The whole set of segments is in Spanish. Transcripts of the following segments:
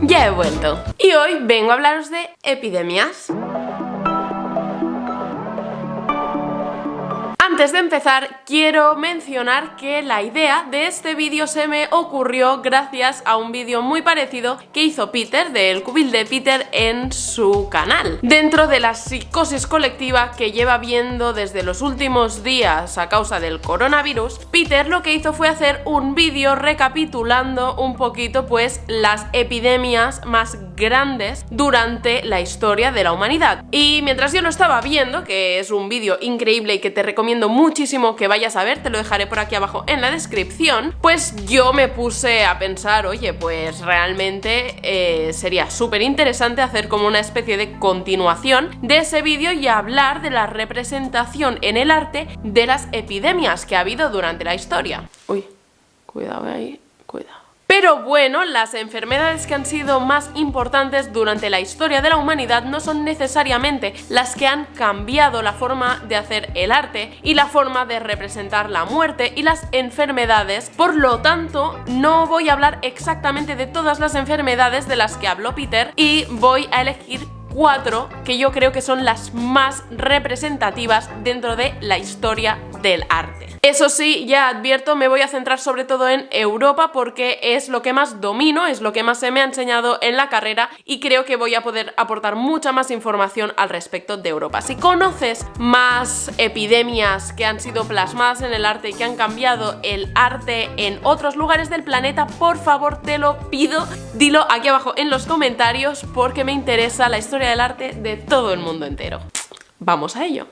Ya he vuelto y hoy vengo a hablaros de epidemias. Antes de empezar, quiero mencionar que la idea de este vídeo se me ocurrió gracias a un vídeo muy parecido que hizo Peter, del cubil de Peter, en su canal. Dentro de la psicosis colectiva que lleva viendo desde los últimos días a causa del coronavirus, Peter lo que hizo fue hacer un vídeo recapitulando un poquito pues las epidemias más grandes durante la historia de la humanidad. Y mientras yo lo estaba viendo, que es un vídeo increíble y que te recomiendo muchísimo que vayas a ver, te lo dejaré por aquí abajo en la descripción, pues yo me puse a pensar, oye, pues realmente sería súper interesante hacer como una especie de continuación de ese vídeo y hablar de la representación en el arte de las epidemias que ha habido durante la historia. Uy, cuidado ahí, cuidado. Pero bueno, las enfermedades que han sido más importantes durante la historia de la humanidad no son necesariamente las que han cambiado la forma de hacer el arte y la forma de representar la muerte y las enfermedades. Por lo tanto, no voy a hablar exactamente de todas las enfermedades de las que habló Peter y voy a elegir 4 que yo creo que son las más representativas dentro de la historia del arte. Eso sí, ya advierto, me voy a centrar sobre todo en Europa porque es lo que más domino, es lo que más se me ha enseñado en la carrera y creo que voy a poder aportar mucha más información al respecto de Europa. Si conoces más epidemias que han sido plasmadas en el arte y que han cambiado el arte en otros lugares del planeta, por favor te lo pido, dilo aquí abajo en los comentarios porque me interesa la historia del arte de todo el mundo entero. Vamos a ello.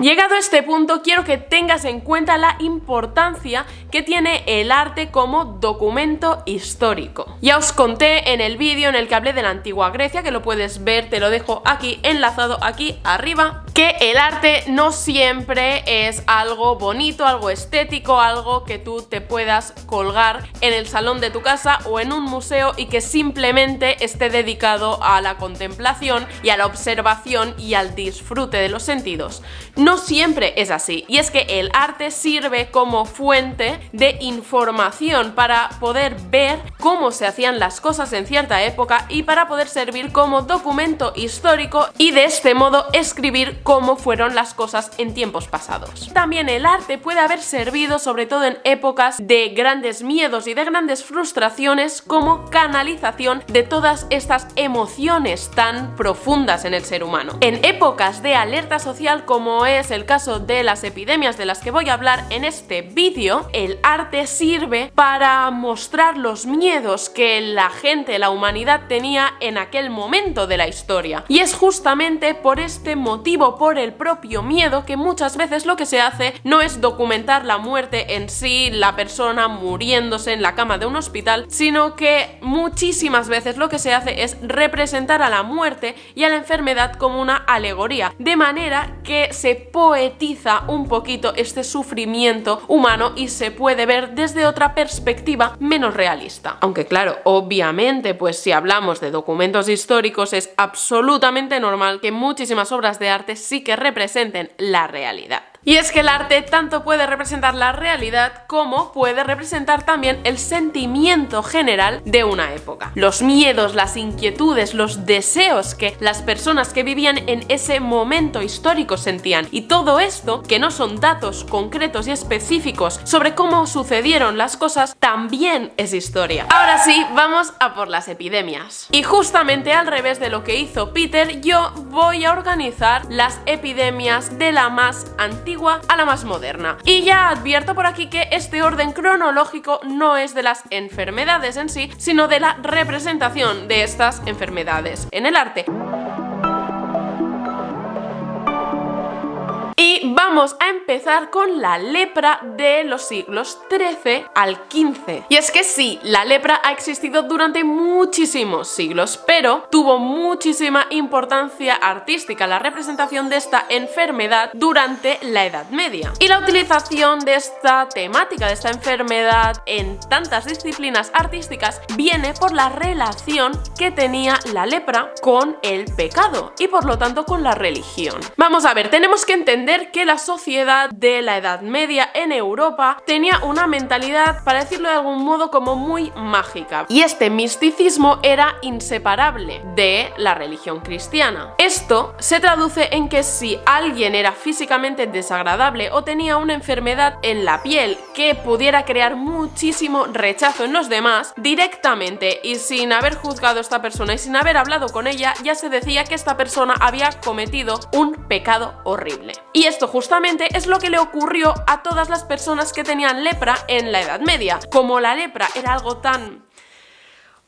Llegado a este punto, quiero que tengas en cuenta la importancia que tiene el arte como documento histórico. Ya os conté en el vídeo en el que hablé de la antigua Grecia, que lo puedes ver, te lo dejo aquí enlazado aquí arriba, que el arte no siempre es algo bonito, algo estético, algo que tú te puedas colgar en el salón de tu casa o en un museo y que simplemente esté dedicado a la contemplación y a la observación y al disfrute de los sentidos. No siempre es así, y es que el arte sirve como fuente de información para poder ver cómo se hacían las cosas en cierta época y para poder servir como documento histórico y de este modo escribir cómo fueron las cosas en tiempos pasados. También el arte puede haber servido sobre todo en épocas de grandes miedos y de grandes frustraciones como canalización de todas estas emociones tan profundas en el ser humano. En épocas de alerta social como es el caso de las epidemias de las que voy a hablar en este vídeo, el arte sirve para mostrar los miedos que la gente, la humanidad tenía en aquel momento de la historia. Y es justamente por este motivo, por el propio miedo, que muchas veces lo que se hace no es documentar la muerte en sí, la persona muriéndose en la cama de un hospital, sino que muchísimas veces lo que se hace es representar a la muerte y a la enfermedad como una alegoría, de manera que se poetiza un poquito este sufrimiento humano y se puede ver desde otra perspectiva menos realista. Aunque claro, obviamente, pues si hablamos de documentos históricos es absolutamente normal que muchísimas obras de arte sí que representen la realidad. Y es que el arte tanto puede representar la realidad como puede representar también el sentimiento general de una época. Los miedos, las inquietudes, los deseos que las personas que vivían en ese momento histórico sentían. Y todo esto, que no son datos concretos y específicos sobre cómo sucedieron las cosas, también es historia. Ahora sí, vamos a por las epidemias. Y justamente al revés de lo que hizo Peter, yo voy a organizar las epidemias de la más antigua a la más moderna. Y ya advierto por aquí que este orden cronológico no es de las enfermedades en sí, sino de la representación de estas enfermedades en el arte. Y vamos a empezar con la lepra de los siglos XIII al XV. Y es que sí, la lepra ha existido durante muchísimos siglos, pero tuvo muchísima importancia artística la representación de esta enfermedad durante la Edad Media. Y la utilización de esta temática, de esta enfermedad en tantas disciplinas artísticas, viene por la relación que tenía la lepra con el pecado y por lo tanto con la religión. Vamos a ver, tenemos que entender ver que la sociedad de la Edad Media en Europa tenía una mentalidad, para decirlo de algún modo, como muy mágica. Y este misticismo era inseparable de la religión cristiana. Esto se traduce en que si alguien era físicamente desagradable o tenía una enfermedad en la piel que pudiera crear muchísimo rechazo en los demás, directamente y sin haber juzgado a esta persona y sin haber hablado con ella, ya se decía que esta persona había cometido un pecado horrible. Y esto justamente es lo que le ocurrió a todas las personas que tenían lepra en la Edad Media. Como la lepra era algo tan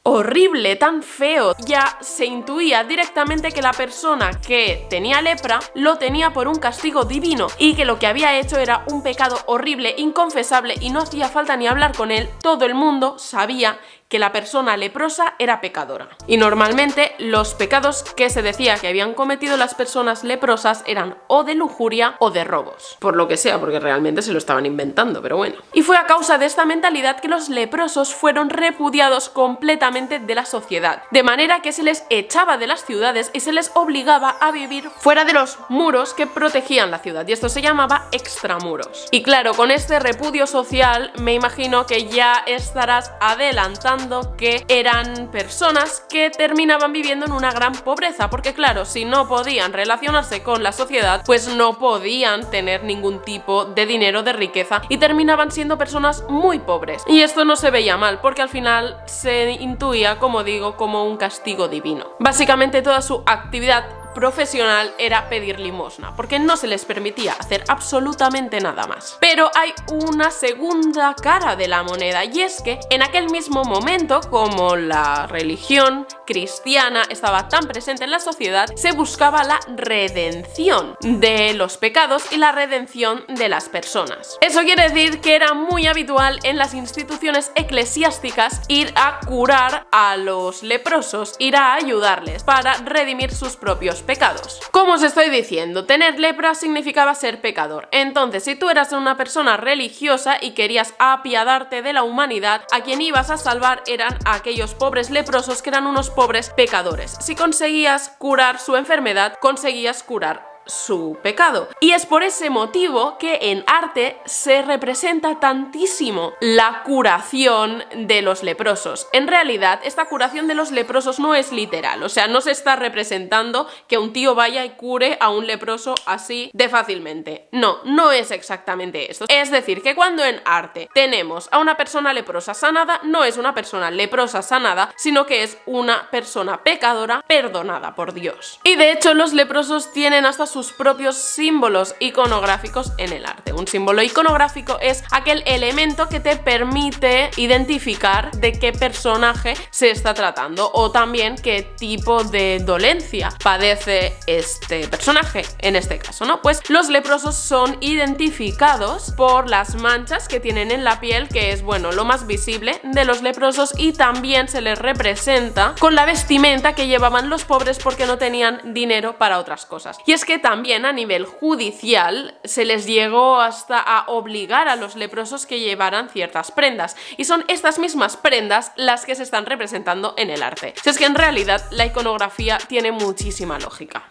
horrible, tan feo, ya se intuía directamente que la persona que tenía lepra lo tenía por un castigo divino y que lo que había hecho era un pecado horrible, inconfesable, y no hacía falta ni hablar con él. Todo el mundo sabía que la persona leprosa era pecadora. Y normalmente los pecados que se decía que habían cometido las personas leprosas eran o de lujuria o de robos. Por lo que sea, porque realmente se lo estaban inventando, pero bueno. Y fue a causa de esta mentalidad que los leprosos fueron repudiados completamente de la sociedad, de manera que se les echaba de las ciudades y se les obligaba a vivir fuera de los muros que protegían la ciudad, y esto se llamaba extramuros. Y claro, con este repudio social me imagino que ya estarás adelantando que eran personas que terminaban viviendo en una gran pobreza, porque claro, si no podían relacionarse con la sociedad, pues no podían tener ningún tipo de dinero, de riqueza, y terminaban siendo personas muy pobres. Y esto no se veía mal, porque al final se intuía, como digo, como un castigo divino. Básicamente toda su actividad profesional era pedir limosna, porque no se les permitía hacer absolutamente nada más. Pero hay una segunda cara de la moneda, y es que en aquel mismo momento, como la religión cristiana estaba tan presente en la sociedad, se buscaba la redención de los pecados y la redención de las personas. Eso quiere decir que era muy habitual en las instituciones eclesiásticas ir a curar a los leprosos, ir a ayudarles para redimir sus propios pecados. Como os estoy diciendo, tener lepra significaba ser pecador. Entonces, si tú eras una persona religiosa y querías apiadarte de la humanidad, a quien ibas a salvar eran a aquellos pobres leprosos que eran unos pobres pecadores. Si conseguías curar su enfermedad, conseguías curar su pecado. Y es por ese motivo que en arte se representa tantísimo la curación de los leprosos. En realidad, esta curación de los leprosos no es literal, o sea, no se está representando que un tío vaya y cure a un leproso así de fácilmente. No, no es exactamente esto. Es decir, que cuando en arte tenemos a una persona leprosa sanada, no es una persona leprosa sanada, sino que es una persona pecadora perdonada por Dios. Y de hecho, los leprosos tienen hasta sus propios símbolos iconográficos en el arte. Un símbolo iconográfico es aquel elemento que te permite identificar de qué personaje se está tratando, o también qué tipo de dolencia padece este personaje, en este caso, ¿no? Pues los leprosos son identificados por las manchas que tienen en la piel, que es, bueno, lo más visible de los leprosos, y también se les representa con la vestimenta que llevaban los pobres porque no tenían dinero para otras cosas. Y es que también a nivel judicial se les llegó hasta a obligar a los leprosos que llevaran ciertas prendas, y son estas mismas prendas las que se están representando en el arte. Si es que en realidad la iconografía tiene muchísima lógica.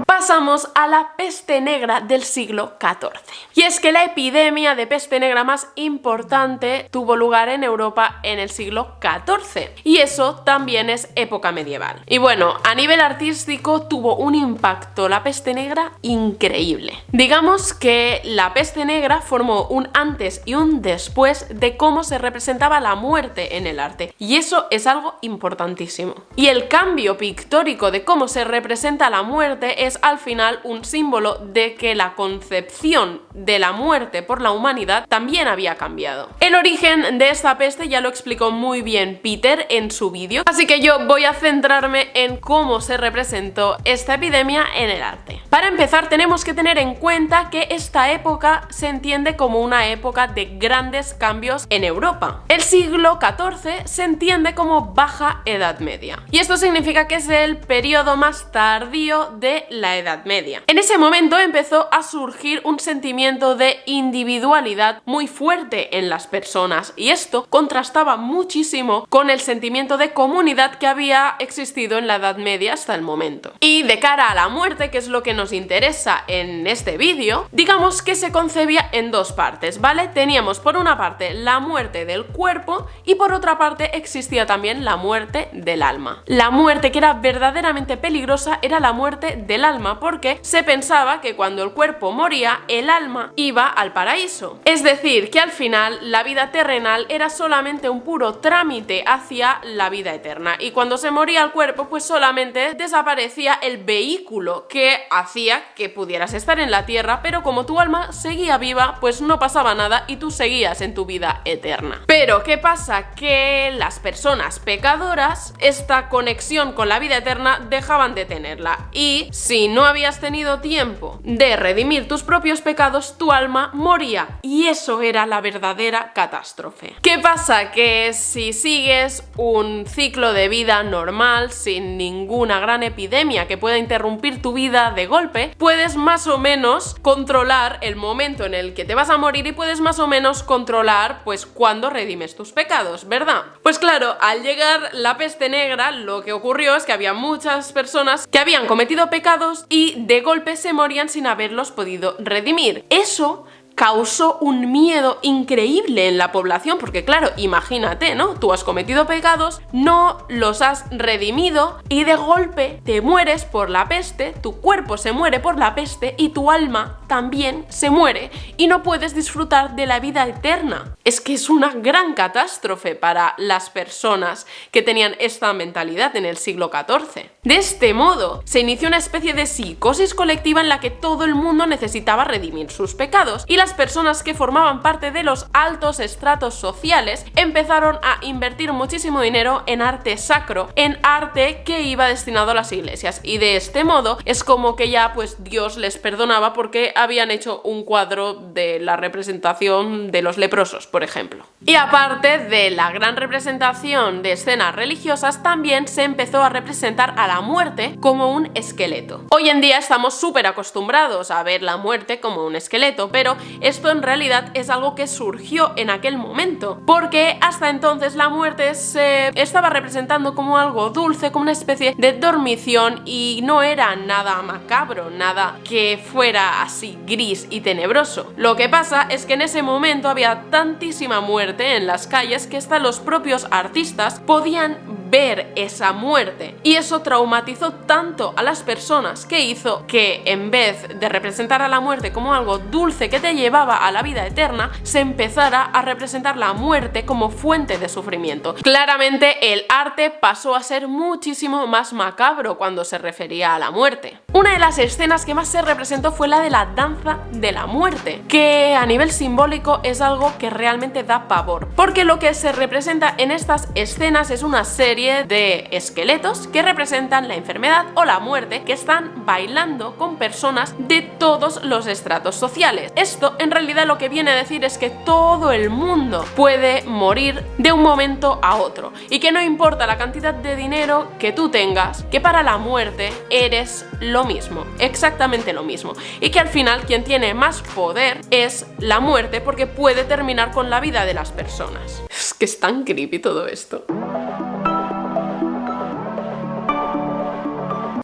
Pasamos a la peste negra del siglo XIV. Y es que la epidemia de peste negra más importante tuvo lugar en Europa en el siglo XIV. Y eso también es época medieval. Y bueno, a nivel artístico tuvo un impacto la peste negra increíble. Digamos que la peste negra formó un antes y un después de cómo se representaba la muerte en el arte. Y eso es algo importantísimo. Y el cambio pictórico de cómo se representa la muerte es al final un símbolo de que la concepción de la muerte por la humanidad también había cambiado. El origen de esta peste ya lo explicó muy bien Peter en su vídeo, así que yo voy a centrarme en cómo se representó esta epidemia en el arte. Para empezar, tenemos que tener en cuenta que esta época se entiende como una época de grandes cambios en Europa. El siglo XIV se entiende como Baja Edad Media, y esto significa que es el periodo más tardío de la Edad Media. En ese momento empezó a surgir un sentimiento de individualidad muy fuerte en las personas y esto contrastaba muchísimo con el sentimiento de comunidad que había existido en la Edad Media hasta el momento. Y de cara a la muerte, que es lo que nos interesa en este vídeo, digamos que se concebía en dos partes, ¿vale? Teníamos por una parte la muerte del cuerpo y por otra parte existía también la muerte del alma. La muerte que era verdaderamente peligrosa era la muerte del alma, porque se pensaba que cuando el cuerpo moría, el alma iba al paraíso. Es decir, que al final la vida terrenal era solamente un puro trámite hacia la vida eterna, y cuando se moría el cuerpo, pues solamente desaparecía el vehículo que hacía que pudieras estar en la tierra, pero como tu alma seguía viva, pues no pasaba nada y tú seguías en tu vida eterna. Pero ¿qué pasa? Que las personas pecadoras esta conexión con la vida eterna dejaban de tenerla, y si no habías tenido tiempo de redimir tus propios pecados, tu alma moría, y eso era la verdadera catástrofe. ¿Qué pasa? Que si sigues un ciclo de vida normal, sin ninguna gran epidemia que pueda interrumpir tu vida de golpe, puedes más o menos controlar el momento en el que te vas a morir y puedes más o menos controlar pues cuándo redimes tus pecados, ¿verdad? Pues claro, al llegar la peste negra, lo que ocurrió es que había muchas personas que habían cometido pecados y de golpe se morían sin haberlos podido redimir. Eso causó un miedo increíble en la población, porque claro, imagínate, ¿no? Tú has cometido pecados, no los has redimido y de golpe te mueres por la peste, tu cuerpo se muere por la peste y tu alma también se muere y no puedes disfrutar de la vida eterna. Es que es una gran catástrofe para las personas que tenían esta mentalidad en el siglo XIV. De este modo, se inició una especie de psicosis colectiva en la que todo el mundo necesitaba redimir sus pecados, y las personas que formaban parte de los altos estratos sociales empezaron a invertir muchísimo dinero en arte sacro, en arte que iba destinado a las iglesias, y de este modo es como que ya pues Dios les perdonaba porque habían hecho un cuadro de la representación de los leprosos, por ejemplo. Y aparte de la gran representación de escenas religiosas, también se empezó a representar a la muerte como un esqueleto. Hoy en día estamos súper acostumbrados a ver la muerte como un esqueleto, pero esto en realidad es algo que surgió en aquel momento, porque hasta entonces la muerte se estaba representando como algo dulce, como una especie de dormición, y no era nada macabro, nada que fuera así gris y tenebroso. Lo que pasa es que en ese momento había tantísima muerte en las calles que hasta los propios artistas podían ver esa muerte, y eso traumatizó tanto a las personas que hizo que en vez de representar a la muerte como algo dulce que te llevaba a la vida eterna, se empezara a representar la muerte como fuente de sufrimiento. Claramente el arte pasó a ser muchísimo más macabro cuando se refería a la muerte. Una de las escenas que más se representó fue la de la danza de la muerte, que a nivel simbólico es algo que realmente da pavor, porque lo que se representa en estas escenas es una serie de esqueletos que representan la enfermedad o la muerte, que están bailando con personas de todos los estratos sociales. Esto en realidad lo que viene a decir es que todo el mundo puede morir de un momento a otro, y que no importa la cantidad de dinero que tú tengas, que para la muerte eres lo mismo, exactamente lo mismo, y que al final quien tiene más poder es la muerte, porque puede terminar con la vida de las personas. Es que es tan creepy todo esto.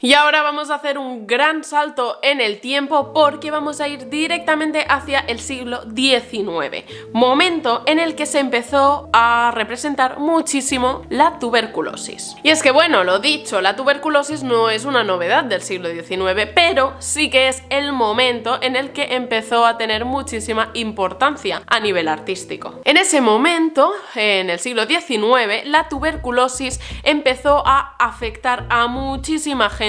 Y ahora vamos a hacer un gran salto en el tiempo, porque vamos a ir directamente hacia el siglo XIX, momento en el que se empezó a representar muchísimo la tuberculosis. Y es que bueno, lo dicho, la tuberculosis no es una novedad del siglo XIX, pero sí que es el momento en el que empezó a tener muchísima importancia a nivel artístico. En ese momento, en el siglo XIX, la tuberculosis empezó a afectar a muchísima gente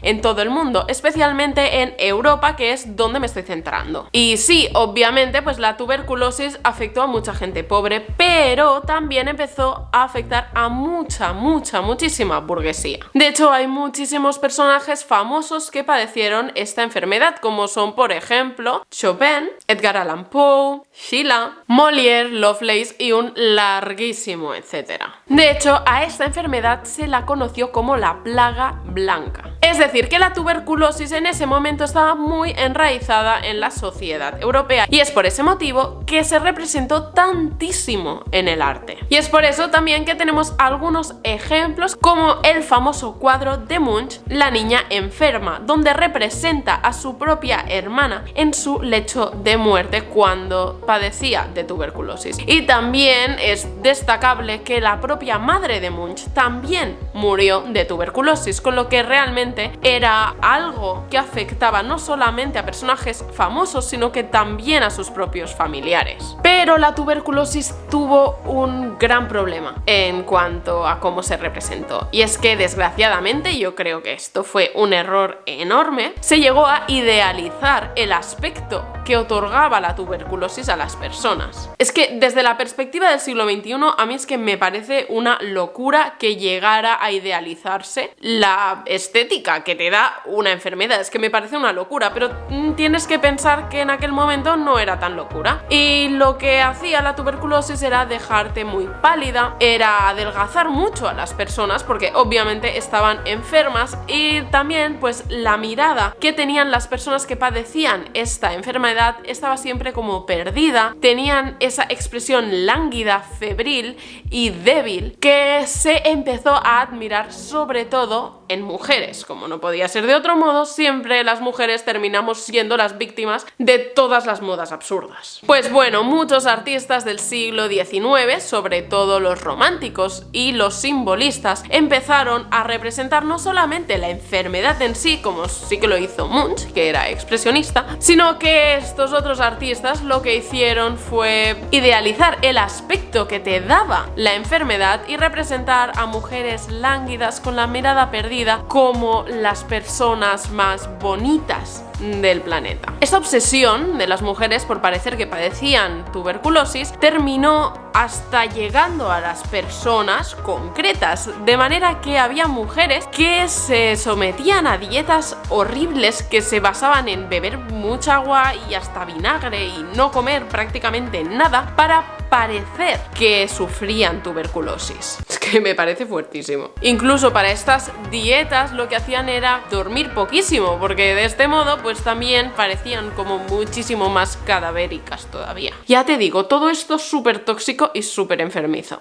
en todo el mundo, especialmente en Europa, que es donde me estoy centrando. Y sí, obviamente, pues la tuberculosis afectó a mucha gente pobre, pero también empezó a afectar a muchísima burguesía. De hecho, hay muchísimos personajes famosos que padecieron esta enfermedad, como son, por ejemplo, Chopin, Edgar Allan Poe, Sheila, Molière, Lovelace y un larguísimo etcétera. De hecho, a esta enfermedad se la conoció como la plaga blanca. Es decir, que la tuberculosis en ese momento estaba muy enraizada en la sociedad europea y es por ese motivo que se representó tantísimo en el arte. Y es por eso también que tenemos algunos ejemplos como el famoso cuadro de Munch, La niña enferma, donde representa a su propia hermana en su lecho de muerte cuando padecía de tuberculosis. Y también es destacable que la propia madre de Munch también murió de tuberculosis, con lo que realmente era algo que afectaba no solamente a personajes famosos, sino que también a sus propios familiares. Pero la tuberculosis tuvo un gran problema en cuanto a cómo se representó, y es que desgraciadamente, yo creo que esto fue un error enorme, se llegó a idealizar el aspecto que otorgaba la tuberculosis a las personas. Es que desde la perspectiva del siglo XXI, a mí es que me parece una locura que llegara a idealizarse la estética que te da una enfermedad. Es que me parece una locura, pero tienes que pensar que en aquel momento no era tan locura. Y lo que hacía la tuberculosis era dejarte muy pálida, era adelgazar mucho a las personas porque obviamente estaban enfermas, y también pues la mirada que tenían las personas que padecían esta enfermedad estaba siempre como perdida, tenían esa expresión lánguida, febril y débil que se empezó a admirar sobre todo en mujeres. Como no podía ser de otro modo, siempre las mujeres terminamos siendo las víctimas de todas las modas absurdas. Pues bueno, muchos artistas del siglo XIX, sobre todo los románticos y los simbolistas, empezaron a representar no solamente la enfermedad en sí, como sí que lo hizo Munch, que era expresionista, sino que estos otros artistas lo que hicieron fue idealizar el aspecto que te daba la enfermedad y representar a mujeres lánguidas con la mirada perdida como las personas más bonitas del planeta. Esta obsesión de las mujeres por parecer que padecían tuberculosis terminó hasta llegando a las personas concretas, de manera que había mujeres que se sometían a dietas horribles que se basaban en beber mucha agua y hasta vinagre y no comer prácticamente nada para parecer que sufrían tuberculosis. Es que me parece fuertísimo. Incluso para estas dietas lo que hacían era dormir poquísimo, porque de este modo pues también parecían como muchísimo más cadavéricas todavía. Ya te digo, todo esto es súper tóxico y súper enfermizo.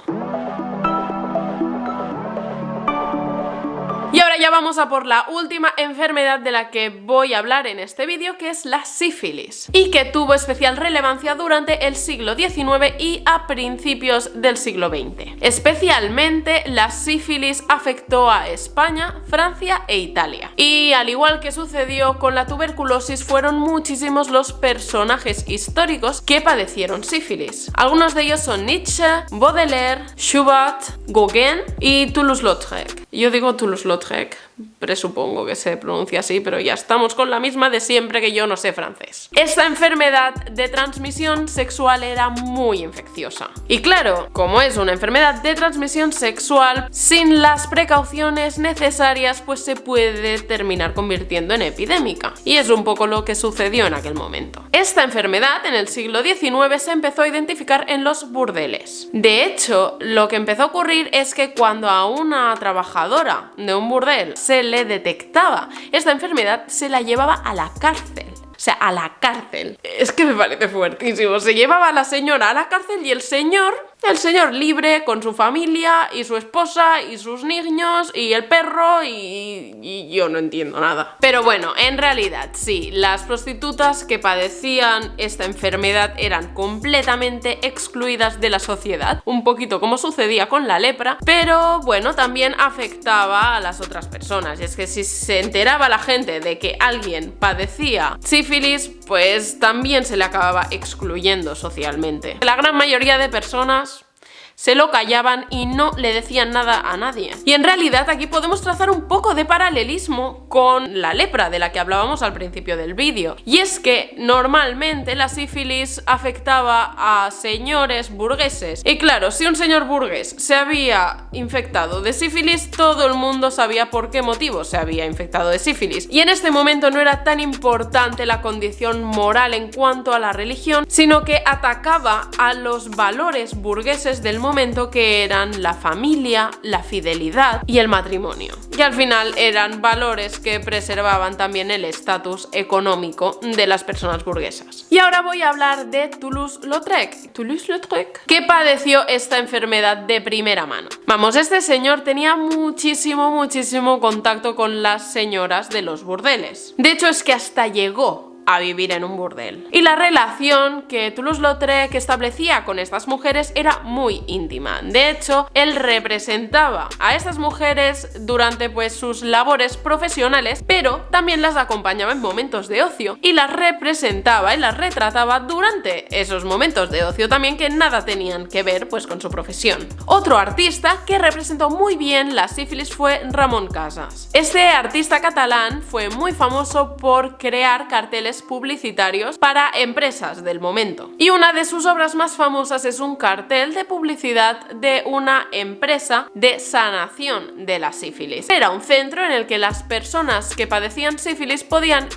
Y ahora ya vamos a por la última enfermedad de la que voy a hablar en este vídeo, que es la sífilis, y que tuvo especial relevancia durante el siglo XIX y a principios del siglo XX. Especialmente la sífilis afectó a España, Francia e Italia. Y al igual que sucedió con la tuberculosis, fueron muchísimos los personajes históricos que padecieron sífilis. Algunos de ellos son Nietzsche, Baudelaire, Schubert, Gauguin y Toulouse-Lautrec. Yo digo Toulouse-Lautrec, presupongo que se pronuncia así, pero ya estamos con la misma de siempre, que yo no sé francés. Esta enfermedad de transmisión sexual era muy infecciosa. Y claro, como es una enfermedad de transmisión sexual, sin las precauciones necesarias, pues se puede terminar convirtiendo en epidémica. Y es un poco lo que sucedió en aquel momento. Esta enfermedad en el siglo XIX se empezó a identificar en los burdeles. De hecho, lo que empezó a ocurrir es que cuando a una trabajadora de un burdel se le detectaba esta enfermedad, se la llevaba a la cárcel. O sea, a la cárcel. Es que me parece fuertísimo. Se llevaba a la señora a la cárcel y el señor libre con su familia y su esposa y sus niños y el perro y yo no entiendo nada. Pero bueno, en realidad sí, las prostitutas que padecían esta enfermedad eran completamente excluidas de la sociedad, un poquito como sucedía con la lepra, pero bueno, también afectaba a las otras personas. Y es que si se enteraba la gente de que alguien padecía sífilis, pues también se le acababa excluyendo socialmente. La gran mayoría de personas se lo callaban y no le decían nada a nadie. Y en realidad aquí podemos trazar un poco de paralelismo con la lepra de la que hablábamos al principio del vídeo. Y es que normalmente la sífilis afectaba a señores burgueses. Y claro, si un señor burgués se había infectado de sífilis, todo el mundo sabía por qué motivo se había infectado de sífilis. Y en este momento no era tan importante la condición moral en cuanto a la religión, sino que atacaba a los valores burgueses del momento, que eran la familia, la fidelidad y el matrimonio. Y al final eran valores que preservaban también el estatus económico de las personas burguesas. Y ahora voy a hablar de Toulouse-Lautrec. Toulouse-Lautrec, que padeció esta enfermedad de primera mano. Vamos, este señor tenía muchísimo contacto con las señoras de los burdeles. De hecho, es que hasta llegó a vivir en un burdel. Y la relación que Toulouse-Lautrec establecía con estas mujeres era muy íntima. De hecho, él representaba a estas mujeres durante sus labores profesionales, pero también las acompañaba en momentos de ocio y las representaba y las retrataba durante esos momentos de ocio también, que nada tenían que ver con su profesión. Otro artista que representó muy bien la sífilis fue Ramon Casas. Este artista catalán fue muy famoso por crear carteles publicitarios para empresas del momento. Y una de sus obras más famosas es un cartel de publicidad de una empresa de sanación de la sífilis. Era un centro en el que las personas que padecían sífilis podían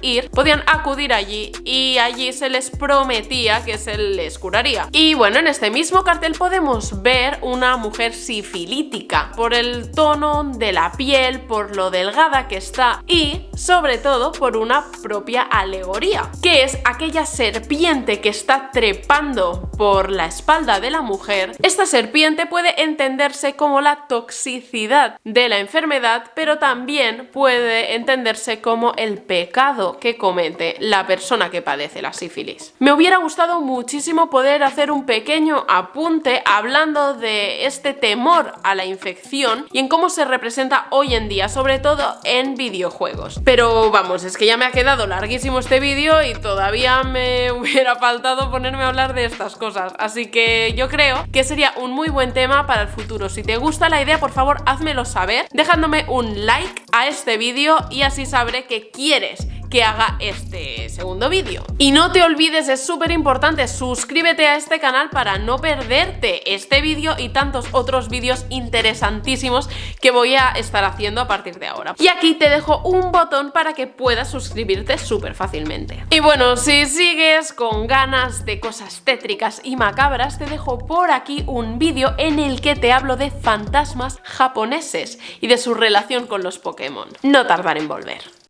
acudir allí, y allí se les prometía que se les curaría. Y bueno, en este mismo cartel podemos ver una mujer sifilítica por el tono de la piel, por lo delgada que está y sobre todo por una propia alegoría, que es aquella serpiente que está trepando por la espalda de la mujer. Esta serpiente puede entenderse como la toxicidad de la enfermedad, pero también puede entenderse como el pecado que comete la persona que padece la sífilis. Me hubiera gustado muchísimo poder hacer un pequeño apunte hablando de este temor a la infección y en cómo se representa hoy en día, sobre todo en videojuegos. Pero vamos, es que ya me ha quedado larguísimo este vídeo y todavía me hubiera faltado ponerme a hablar de estas cosas, así que yo creo que sería un muy buen tema para el futuro. Si te gusta la idea, por favor házmelo saber dejándome un like a este vídeo y así sabré que quieres que haga este segundo vídeo. Y no te olvides, es súper importante, suscríbete a este canal para no perderte este vídeo y tantos otros vídeos interesantísimos que voy a estar haciendo a partir de ahora. Y aquí te dejo un botón para que puedas suscribirte súper fácilmente. Y bueno, si sigues con ganas de cosas tétricas y macabras, te dejo por aquí un vídeo en el que te hablo de fantasmas japoneses y de su relación con los Pokémon. No tardaré en volver.